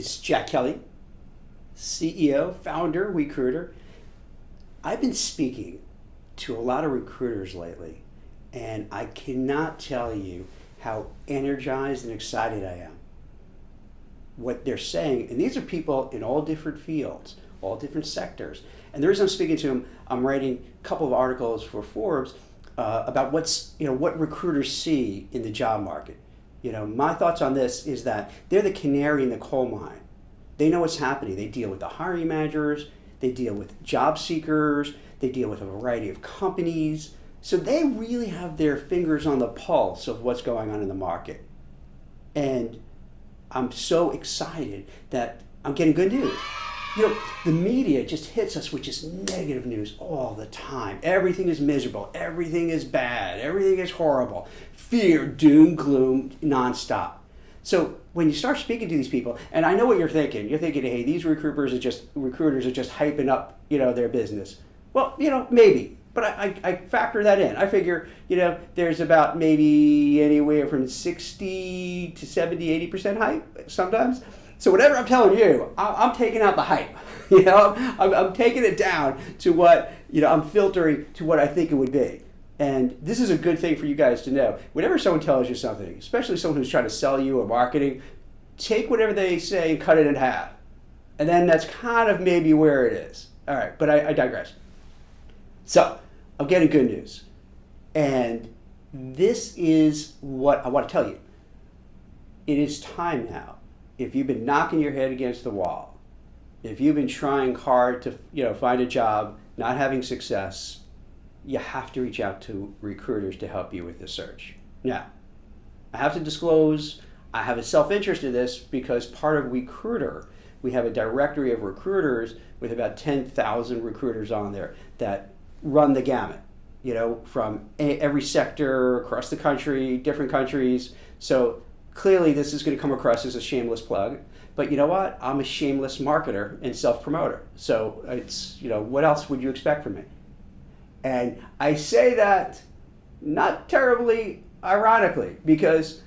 It's Jack Kelly, CEO, founder, WeCruitr. I've been speaking to a lot of recruiters lately, and I cannot tell you how energized and excited I am. What they're saying, and these are people in all different fields, all different sectors. And the reason I'm speaking to them, I'm writing a couple of articles for Forbes about what recruiters see in the job market. My thoughts on this is that they're the canary in the coal mine. They know what's happening. They deal with the hiring managers, they deal with job seekers, they deal with a variety of companies. So they really have their fingers on the pulse of what's going on in the market. And I'm so excited that I'm getting good news. The media just hits us with just negative news all the time. Everything is miserable. Everything is bad. Everything is horrible. Fear, doom, gloom, nonstop. So when you start speaking to these people, and I know what you're thinking. You're thinking, hey, these recruiters are just hyping up, their business. Well, maybe. But I factor that in. I figure, there's about maybe anywhere from 60 to 70, 80% hype sometimes. So whatever I'm telling you, I'm taking out the hype. I'm taking it down to what, I'm filtering to what I think it would be. And this is a good thing for you guys to know. Whenever someone tells you something, especially someone who's trying to sell you or marketing, take whatever they say and cut it in half. And then that's kind of maybe where it is. All right, but I digress. So I'm getting good news. And this is what I want to tell you. It is time now. If you've been knocking your head against the wall, if you've been trying hard to find a job, not having success, you have to reach out to recruiters to help you with the search. Now, I have to disclose, I have a self-interest in this because part of WeCruitr, we have a directory of recruiters with about 10,000 recruiters on there that run the gamut, from every sector across the country, different countries. So clearly this is going to come across as a shameless plug, but you know what? I'm a shameless marketer and self-promoter. So it's, what else would you expect from me? And I say that not terribly ironically, because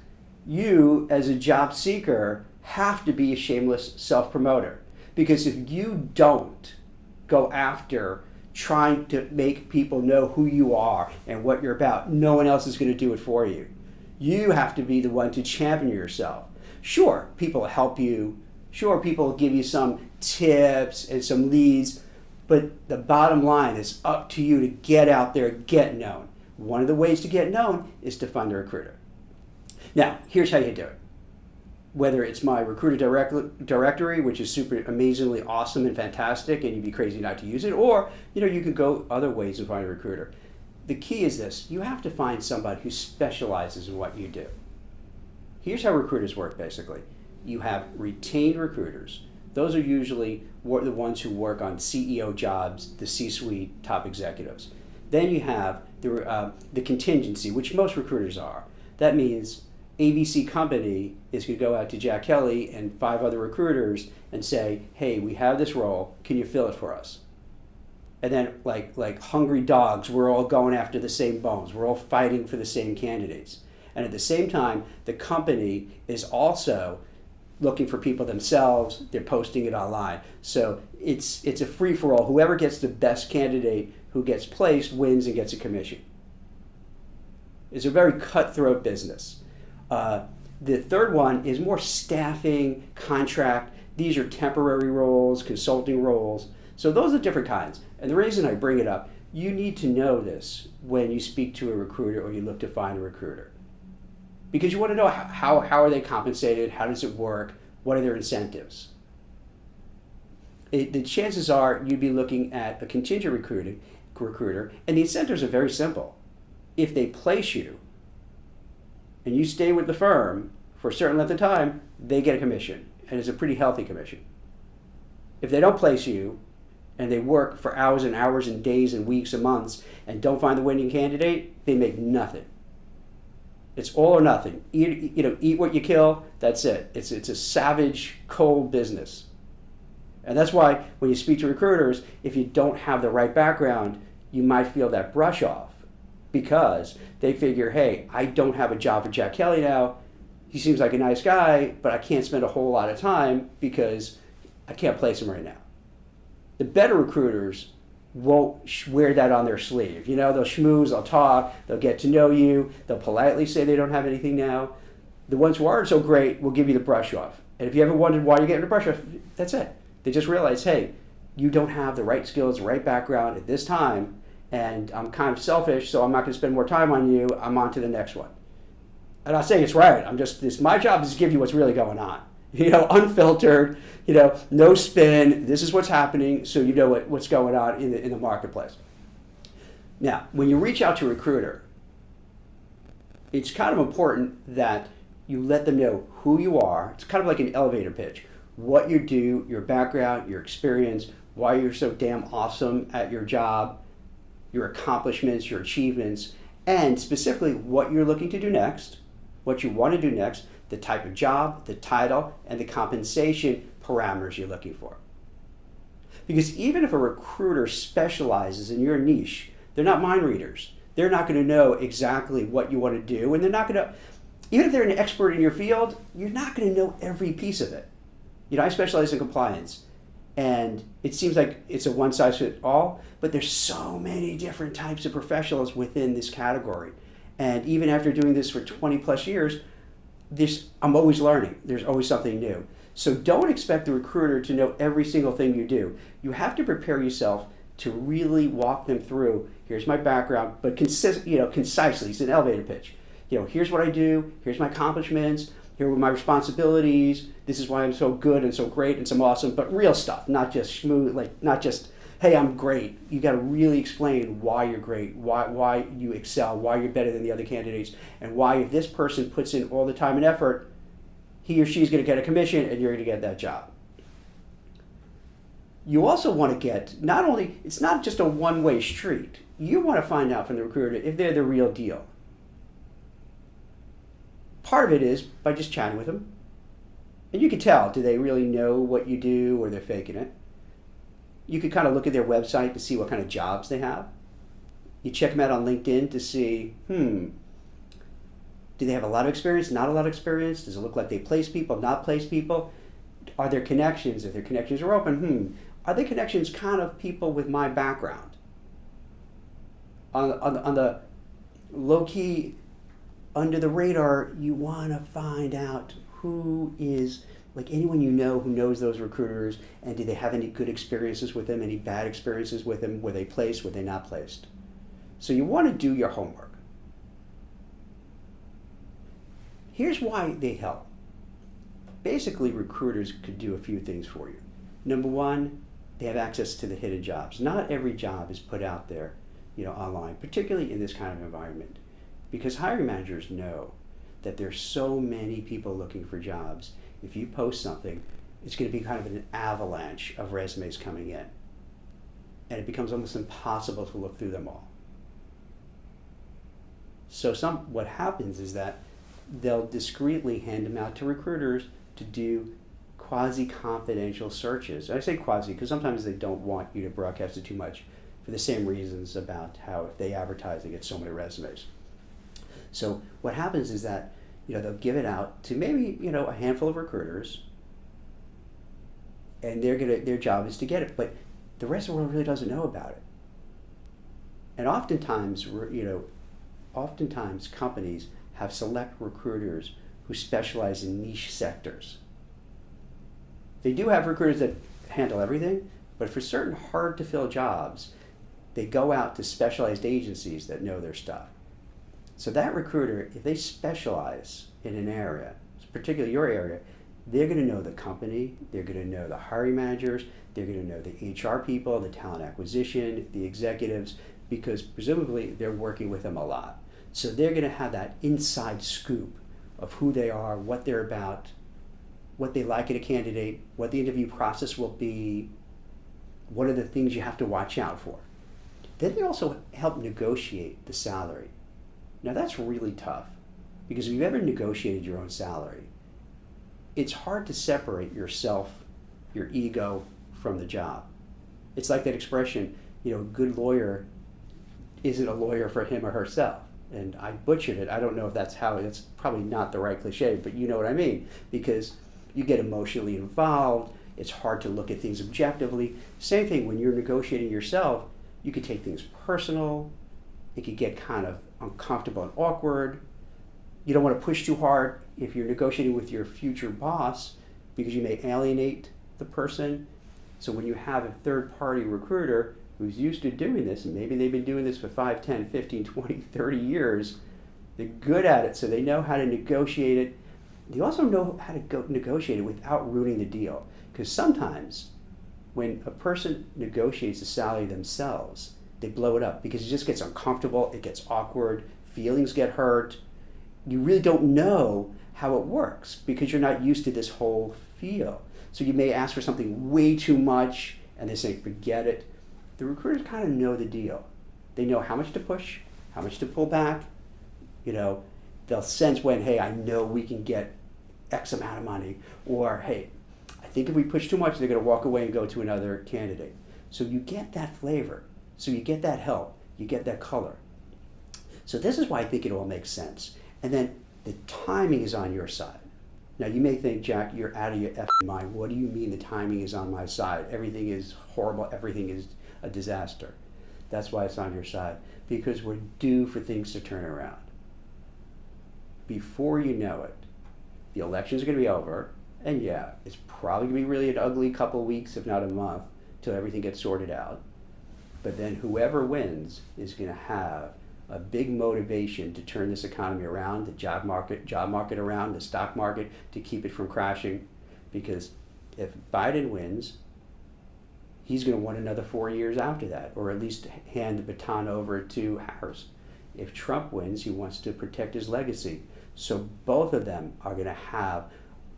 you as a job seeker have to be a shameless self-promoter. Because if you don't go after trying to make people know who you are and what you're about, no one else is going to do it for you. You have to be the one to champion yourself. Sure, people will help you. Sure, people will give you some tips and some leads. But the bottom line is up to you to get out there, get known. One of the ways to get known is to find a recruiter. Now, here's how you do it. Whether it's my recruiter directory, which is super amazingly awesome and fantastic, and you'd be crazy not to use it, or you can go other ways and find a recruiter. The key is this: you have to find somebody who specializes in what you do. Here's how recruiters work, basically. You have retained recruiters. Those are usually the ones who work on CEO jobs, the C-suite top executives. Then you have the contingency, which most recruiters are. That means ABC company is going to go out to Jack Kelly and 5 other recruiters and say, hey, we have this role, can you fill it for us? And then like hungry dogs, we're all going after the same bones. We're all fighting for the same candidates. And at the same time, the company is also looking for people themselves. They're posting it online. So it's a free-for-all. Whoever gets the best candidate who gets placed wins and gets a commission. It's a very cutthroat business. The third one is more staffing, contract. These are temporary roles, consulting roles. So those are different kinds. And the reason I bring it up, you need to know this when you speak to a recruiter or you look to find a recruiter. Because you want to know how are they compensated, how does it work, what are their incentives. The chances are you'd be looking at a contingent recruiter, and the incentives are very simple. If they place you and you stay with the firm for a certain length of time, they get a commission, and it's a pretty healthy commission. If they don't place you and they work for hours and hours and days and weeks and months and don't find the winning candidate, they make nothing. It's all or nothing. Eat what you kill, that's it. It's a savage, cold business. And that's why when you speak to recruiters, if you don't have the right background, you might feel that brush off because they figure, hey, I don't have a job for Jack Kelly now, he seems like a nice guy, but I can't spend a whole lot of time because I can't place him right now. The better recruiters won't wear that on their sleeve. You know, they'll schmooze, they'll talk, they'll get to know you, they'll politely say they don't have anything now. The ones who aren't so great will give you the brush off. And if you ever wondered why you're getting the brush off, that's it. They just realize, hey, you don't have the right skills, the right background at this time, and I'm kind of selfish, so I'm not going to spend more time on you. I'm on to the next one. I'm not saying it's right. My job is to give you what's really going on. You know, unfiltered, you know, no spin. This is what's happening, so you know what's going on in the marketplace. Now, when you reach out to a recruiter, it's kind of important that you let them know who you are. It's kind of like an elevator pitch. What you do, your background, your experience, why you're so damn awesome at your job, your accomplishments, your achievements, and specifically what you're looking to do next, what you want to do next, the type of job, the title, and the compensation parameters you're looking for. Because even if a recruiter specializes in your niche, they're not mind readers. They're not going to know exactly what you want to do, and they're not going to, even if they're an expert in your field, you're not going to know every piece of it. You know, I specialize in compliance, and it seems like it's a one-size-fits-all, but there's so many different types of professionals within this category. And even after doing this for 20 plus years, I'm always learning. There's always something new. So don't expect the recruiter to know every single thing you do. You have to prepare yourself to really walk them through, here's my background, but concisely. It's an elevator pitch. You know, here's what I do, here's my accomplishments, here are my responsibilities, this is why I'm so good and so great and so awesome, but real stuff, not just smooth, not just, hey, I'm great. You got to really explain why you're great, why you excel, why you're better than the other candidates, and why if this person puts in all the time and effort, he or she's going to get a commission and you're going to get that job. You also want to get, it's not just a one-way street. You want to find out from the recruiter if they're the real deal. Part of it is by just chatting with them. And you can tell, do they really know what you do or they're faking it? You could kind of look at their website to see what kind of jobs they have. You check them out on LinkedIn to see, do they have a lot of experience, not a lot of experience? Does it look like they place people, not place people? Are there connections? If their connections are open, are they connections kind of people with my background? On the low-key, under the radar, you want to find out who is, like anyone you know who knows those recruiters, and do they have any good experiences with them, any bad experiences with them? Were they placed, were they not placed? So you want to do your homework. Here's why they help. Basically, recruiters could do a few things for you. Number one, they have access to the hidden jobs. Not every job is put out there, online, particularly in this kind of environment, because hiring managers know that there's so many people looking for jobs. If you post something, it's going to be kind of an avalanche of resumes coming in, and it becomes almost impossible to look through them all. So what happens is that they'll discreetly hand them out to recruiters to do quasi-confidential searches. I say quasi because sometimes they don't want you to broadcast it too much for the same reasons about how if they advertise, they get so many resumes. So what happens is that they'll give it out to maybe a handful of recruiters, and their job is to get it, but the rest of the world really doesn't know about it. And oftentimes companies have select recruiters who specialize in niche sectors. They do have recruiters that handle everything, but for certain hard to fill jobs, they go out to specialized agencies that know their stuff. So that recruiter, if they specialize in an area, particularly your area, they're going to know the company, they're going to know the hiring managers, they're going to know the HR people, the talent acquisition, the executives, because presumably they're working with them a lot. So they're going to have that inside scoop of who they are, what they're about, what they like in a candidate, what the interview process will be, what are the things you have to watch out for. Then they also help negotiate the salary. Now that's really tough, because if you've ever negotiated your own salary, it's hard to separate yourself, your ego, from the job. It's like that expression, a good lawyer isn't a lawyer for him or herself. And I butchered it. I don't know if that's how, it's probably not the right cliche, but you know what I mean. Because you get emotionally involved, it's hard to look at things objectively. Same thing when you're negotiating yourself, you could take things personal, it could get kind of uncomfortable and awkward. You don't want to push too hard if you're negotiating with your future boss because you may alienate the person. So when you have a third-party recruiter who's used to doing this, and maybe they've been doing this for 5, 10, 15, 20, 30 years, they're good at it, so they know how to negotiate it. They also know how to negotiate it without ruining the deal. Because sometimes when a person negotiates the salary themselves, they blow it up because it just gets uncomfortable, it gets awkward, feelings get hurt. You really don't know how it works because you're not used to this whole feel. So you may ask for something way too much and they say, forget it. The recruiters kind of know the deal. They know how much to push, how much to pull back. They'll sense when, hey, I know we can get X amount of money, or hey, I think if we push too much, they're going to walk away and go to another candidate. So you get that flavor. So you get that help. You get that color. So this is why I think it all makes sense. And then the timing is on your side. Now you may think, Jack, you're out of your effing mind. What do you mean the timing is on my side? Everything is horrible. Everything is a disaster. That's why it's on your side. Because we're due for things to turn around. Before you know it, the elections are going to be over. And yeah, it's probably going to be really an ugly couple of weeks, if not a month, till everything gets sorted out. But then whoever wins is going to have a big motivation to turn this economy around, the job market around, the stock market, to keep it from crashing. Because if Biden wins, he's going to want another 4 years after that, or at least hand the baton over to Harris. If Trump wins, he wants to protect his legacy. So both of them are going to have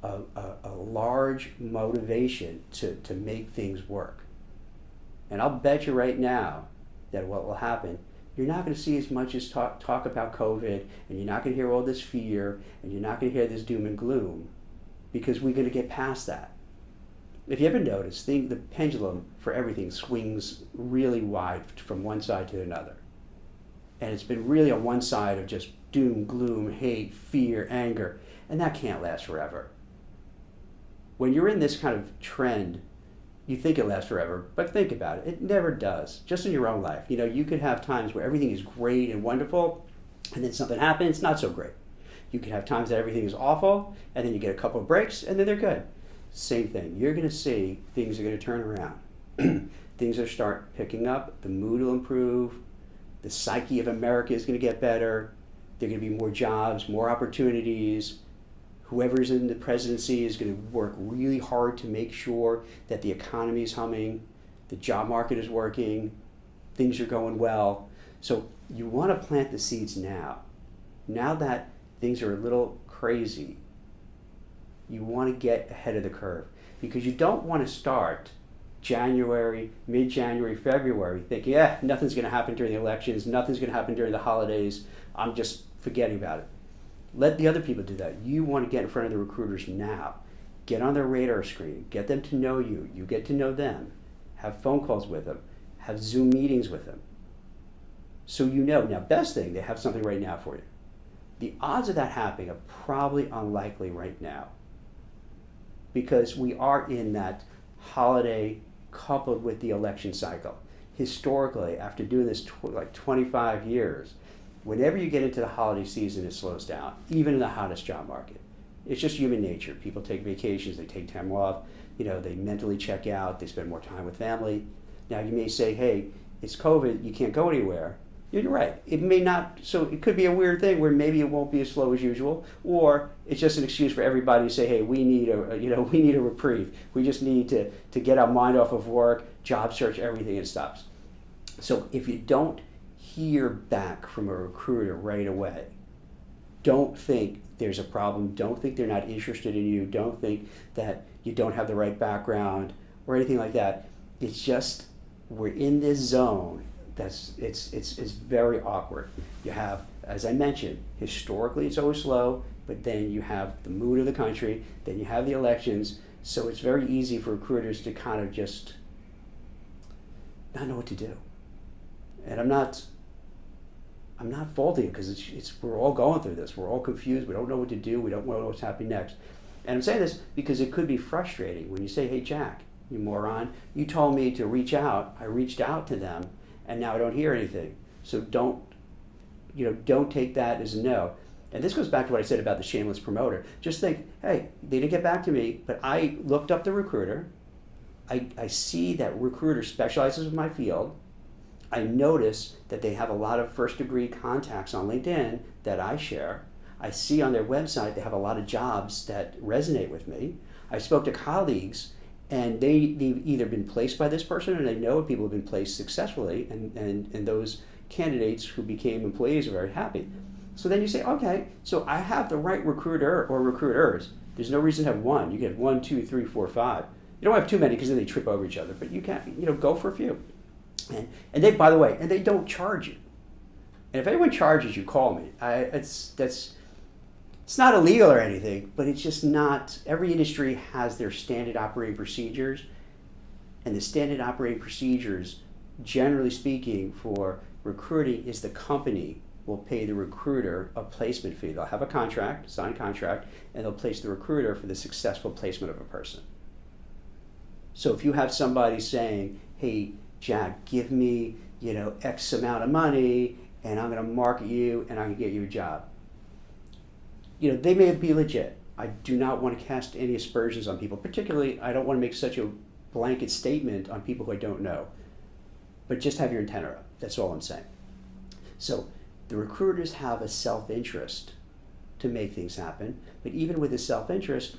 a large motivation to make things work. And I'll bet you right now that what will happen, you're not going to see as much as talk about COVID, and you're not going to hear all this fear, and you're not going to hear this doom and gloom, because we're going to get past that. If you ever notice, the pendulum for everything swings really wide from one side to another. And it's been really on one side of just doom, gloom, hate, fear, anger, and that can't last forever. When you're in this kind of trend, you think it lasts forever, but think about it. It never does, just in your own life. You could have times where everything is great and wonderful, and then something happens, not so great. You could have times that everything is awful, and then you get a couple of breaks, and then they're good. Same thing. You're going to see things are going to turn around. Things will start picking up. The mood will improve. The psyche of America is going to get better. There are going to be more jobs, more opportunities. Whoever's in the presidency is going to work really hard to make sure that the economy is humming, the job market is working, things are going well. So you want to plant the seeds now. Now that things are a little crazy, you want to get ahead of the curve, because you don't want to start January, mid-January, February thinking, nothing's going to happen during the elections, nothing's going to happen during the holidays, I'm just forgetting about it. Let the other people do that. You want to get in front of the recruiters now. Get on their radar screen. Get them to know you. You get to know them. Have phone calls with them. Have Zoom meetings with them. So now, best thing, they have something right now for you. The odds of that happening are probably unlikely right now, because we are in that holiday coupled with the election cycle. Historically, after doing this 25 years, whenever you get into the holiday season, it slows down, even in the hottest job market. It's just human nature. People take vacations, they take time off, they mentally check out, they spend more time with family. Now you may say, hey, it's COVID, you can't go anywhere. You're right. It may not, so it could be a weird thing where maybe it won't be as slow as usual, or it's just an excuse for everybody to say, hey, we need a reprieve. We just need to get our mind off of work, job search, everything, and stops. So if you don't hear back from a recruiter right away, don't think there's a problem. Don't think they're not interested in you. Don't think that you don't have the right background or anything like that. It's just, we're in this zone it's very awkward. You have, as I mentioned, historically it's always slow, but then you have the mood of the country, then you have the elections, so it's very easy for recruiters to kind of just not know what to do. And I'm not I'm not faulting it because we're all going through this. We're all confused. We don't know what to do. We don't know what's happening next. And I'm saying this because it could be frustrating when you say, hey, Jack, you moron, you told me to reach out. I reached out to them, and now I don't hear anything. So don't take that as a no. And this goes back to what I said about the shameless promoter. Just think, hey, they didn't get back to me, but I looked up the recruiter. I see that recruiter specializes in my field. I notice that they have a lot of first-degree contacts on LinkedIn that I share. I see on their website they have a lot of jobs that resonate with me. I spoke to colleagues, and they've either been placed by this person or they know people have been placed successfully, and those candidates who became employees are very happy. So then you say, okay, so I have the right recruiter or recruiters. There's no reason to have one. You can have 1, 2, 3, 4, 5. You don't have too many because then they trip over each other, but you can't, go for a few. And they, by the way, and they don't charge you. And if anyone charges you, call me. It's not illegal or anything, but it's just not. Every industry has their standard operating procedures, and the standard operating procedures, generally speaking, for recruiting is the company will pay the recruiter a placement fee. They'll have a contract, signed contract, and they'll place the recruiter for the successful placement of a person. So if you have somebody saying, hey, Jack, give me, X amount of money, and I'm going to market you, and I'm going to get you a job. They may be legit. I do not want to cast any aspersions on people. Particularly, I don't want to make such a blanket statement on people who I don't know. But just have your antenna up. That's all I'm saying. So the recruiters have a self-interest to make things happen. But even with a self-interest,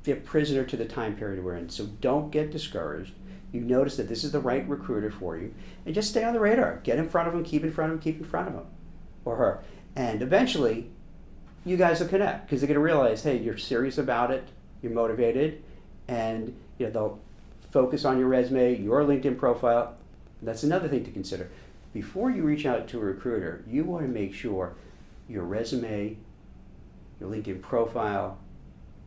they're prisoner to the time period we're in. So don't get discouraged. You notice that this is the right recruiter for you, and just stay on the radar. Get in front of them, keep in front of them, keep in front of them, or her. And eventually, you guys will connect because they're going to realize, hey, you're serious about it, you're motivated, and they'll focus on your resume, your LinkedIn profile. That's another thing to consider. Before you reach out to a recruiter, you want to make sure your resume, your LinkedIn profile,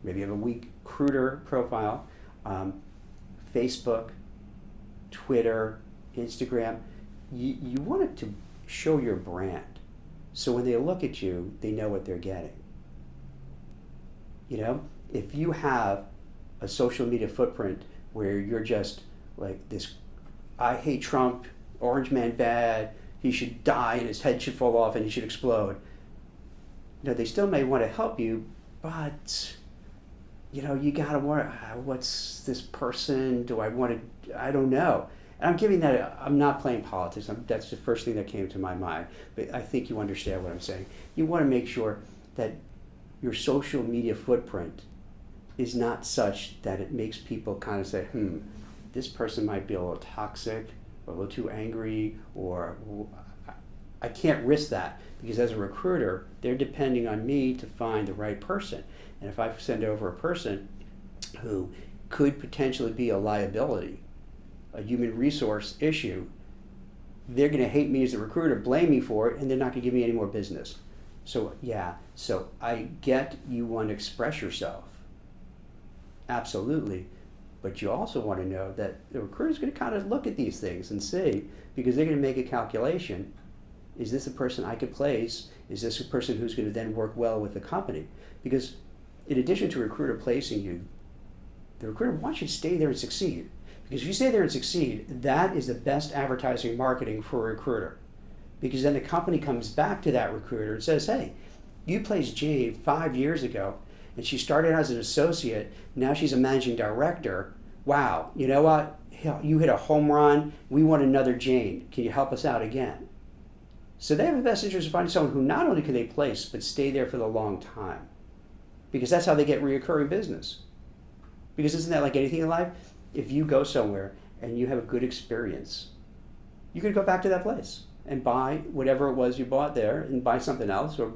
maybe you have a WeCruitr profile, Facebook, Twitter, Instagram, you want it to show your brand. So when they look at you, they know what they're getting. If you have a social media footprint where you're just like this, I hate Trump, orange man bad, he should die and his head should fall off and he should explode. They still may want to help you, but you gotta wonder, what's this person? I don't know. And I'm giving that, I'm not playing politics. That's the first thing that came to my mind. But I think you understand what I'm saying. You want to make sure that your social media footprint is not such that it makes people kind of say, this person might be a little toxic, or a little too angry, or I can't risk that. Because as a recruiter, they're depending on me to find the right person. And if I send over a person who could potentially be a liability, a human resource issue, they're going to hate me as a recruiter, blame me for it, and they're not going to give me any more business. So I get you want to express yourself. Absolutely. But you also want to know that the recruiter's going to kind of look at these things and see, because they're going to make a calculation. Is this a person I could place? Is this a person who's going to then work well with the company? Because in addition to a recruiter placing you, the recruiter wants you to stay there and succeed. Because if you stay there and succeed, that is the best advertising and marketing for a recruiter. Because then the company comes back to that recruiter and says, hey, you placed Jane 5 years ago, and she started as an associate, now she's a managing director. Wow, you know what? You hit a home run. We want another Jane. Can you help us out again? So they have the best interest of finding someone who not only can they place, but stay there for the long time. Because that's how they get reoccurring business. Because isn't that like anything in life? If you go somewhere and you have a good experience, you could go back to that place and buy whatever it was you bought there and buy something else, or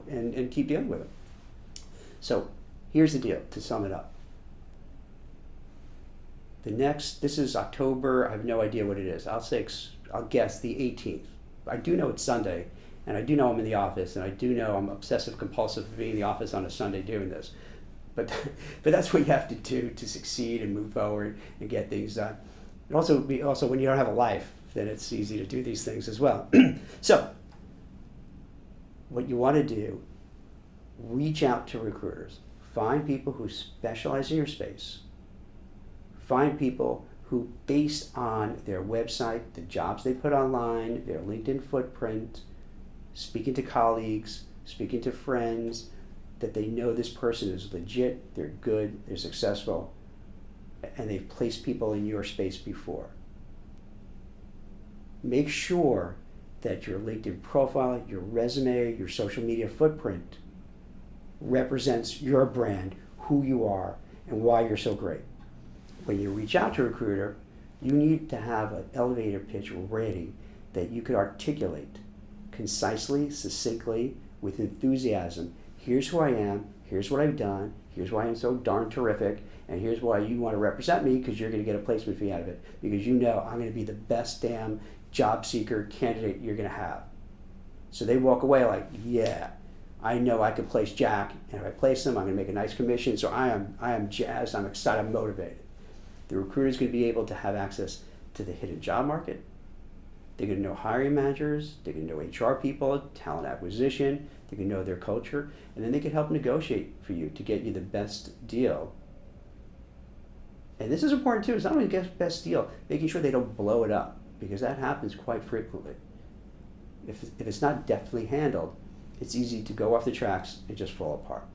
and keep dealing with it. So here's the deal, to sum it up. This is October, I have no idea what it is. I'll guess the 18th. I do know it's Sunday, and I do know I'm in the office, and I do know I'm obsessive compulsive for being in the office on a Sunday doing this. But that's what you have to do to succeed and move forward and get things done. And also when you don't have a life, then it's easy to do these things as well. So what you want to do, reach out to recruiters. Find people who specialize in your space. Find people who, based on their website, the jobs they put online, their LinkedIn footprint, speaking to colleagues, speaking to friends, that they know this person is legit, they're good, they're successful, and they've placed people in your space before. Make sure that your LinkedIn profile, your resume, your social media footprint represents your brand, who you are, and why you're so great. When you reach out to a recruiter, you need to have an elevator pitch ready that you could articulate concisely, succinctly, with enthusiasm. Here's who I am, here's what I've done, here's why I'm so darn terrific, and here's why you want to represent me, because you're going to get a placement fee out of it, because you know I'm going to be the best damn job seeker candidate you're going to have. So they walk away like, yeah, I know I can place Jack, and if I place him, I'm going to make a nice commission, so I am jazzed, I'm excited, I'm motivated. The recruiter is going to be able to have access to the hidden job market. They're going to know hiring managers, they're going to know HR people, talent acquisition, they can know their culture, and then they can help negotiate for you to get you the best deal. And this is important too, it's not only the best deal, making sure they don't blow it up, because that happens quite frequently. If it's not deftly handled, it's easy to go off the tracks and just fall apart.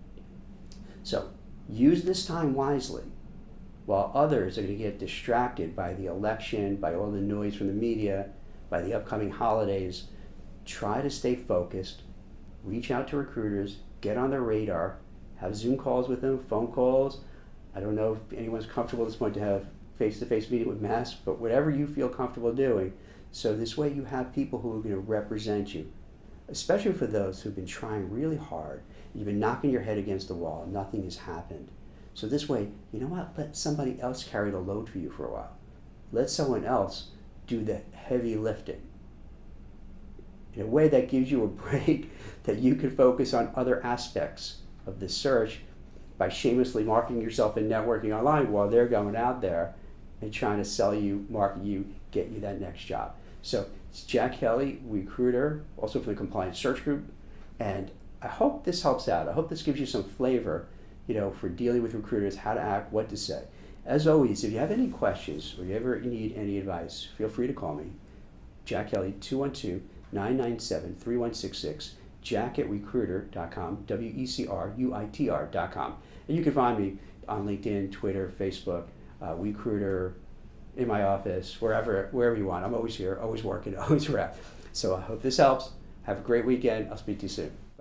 So use this time wisely. While others are going to get distracted by the election, by all the noise from the media, by the upcoming holidays, try to stay focused, reach out to recruiters, get on their radar, have Zoom calls with them, phone calls. I don't know if anyone's comfortable at this point to have face-to-face meeting with masks, but whatever you feel comfortable doing, so this way you have people who are going to represent you, especially for those who've been trying really hard. You've been knocking your head against the wall, nothing has happened. So this way, you know what, let somebody else carry the load for you for a while. Let someone else do the heavy lifting. In a way that gives you a break, that you can focus on other aspects of the search by shamelessly marketing yourself and networking online while they're going out there and trying to sell you, market you, get you that next job. So it's Jack Kelly, WeCruitr, also from the Compliance Search Group, and I hope this helps out. I hope this gives you some flavor, for dealing with recruiters, how to act, what to say. As always, if you have any questions or you ever need any advice, feel free to call me. Jack Kelly, 212-997-3166, jack@WeCruitr.com, WeCruitr.com. And you can find me on LinkedIn, Twitter, Facebook, WeCruitr, in my office, wherever you want. I'm always here, always working, always around. So I hope this helps. Have a great weekend. I'll speak to you soon.